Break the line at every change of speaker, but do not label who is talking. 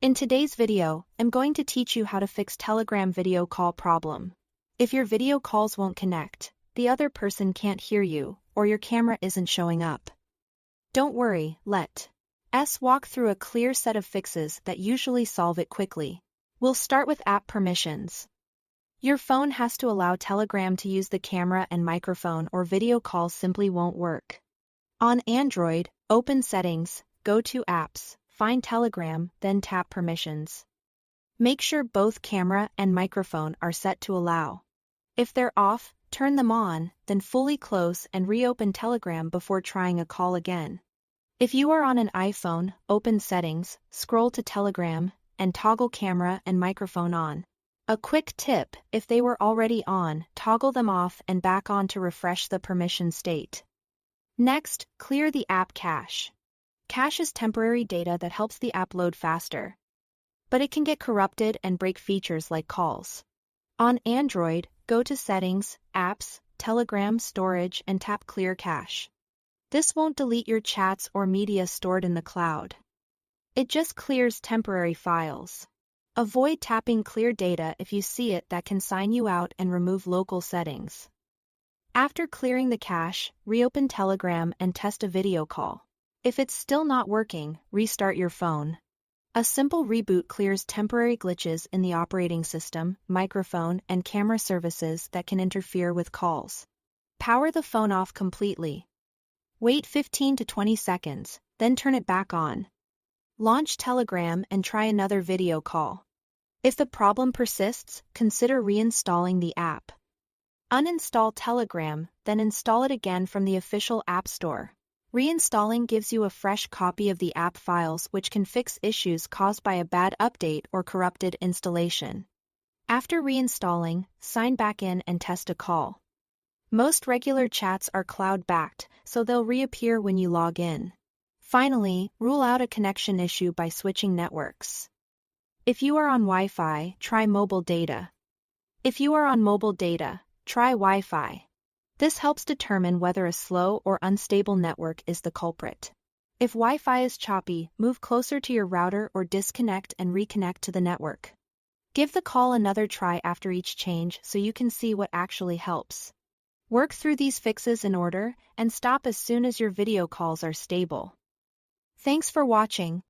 In today's video, I'm going to teach you how to fix Telegram video call problem. If your video calls won't connect, the other person can't hear you, or your camera isn't showing up. Don't worry, let's walk through a clear set of fixes that usually solve it quickly. We'll start with app permissions. Your phone has to allow Telegram to use the camera and microphone or video calls simply won't work. On Android, open Settings, go to Apps, find Telegram, then tap Permissions. Make sure both camera and microphone are set to allow. If they're off, turn them on, then fully close and reopen Telegram before trying a call again. If you are on an iPhone, open Settings, scroll to Telegram, and toggle camera and microphone on. A quick tip, if they were already on, toggle them off and back on to refresh the permission state. Next, clear the app cache. Cache is temporary data that helps the app load faster. But it can get corrupted and break features like calls. On Android, go to Settings, Apps, Telegram Storage and tap Clear Cache. This won't delete your chats or media stored in the cloud. It just clears temporary files. Avoid tapping Clear Data if you see it that can sign you out and remove local settings. After clearing the cache, reopen Telegram and test a video call. If it's still not working, restart your phone. A simple reboot clears temporary glitches in the operating system, microphone, and camera services that can interfere with calls. Power the phone off completely. Wait 15 to 20 seconds, then turn it back on. Launch Telegram and try another video call. If the problem persists, consider reinstalling the app. Uninstall Telegram, then install it again from the official App Store. Reinstalling gives you a fresh copy of the app files which can fix issues caused by a bad update or corrupted installation. After reinstalling, sign back in and test a call. Most regular chats are cloud-backed, so they'll reappear when you log in. Finally, rule out a connection issue by switching networks. If you are on Wi-Fi, try mobile data. If you are on mobile data, try Wi-Fi. This helps determine whether a slow or unstable network is the culprit. If Wi-Fi is choppy, move closer to your router or disconnect and reconnect to the network. Give the call another try after each change so you can see what actually helps. Work through these fixes in order and stop as soon as your video calls are stable. Thanks for watching.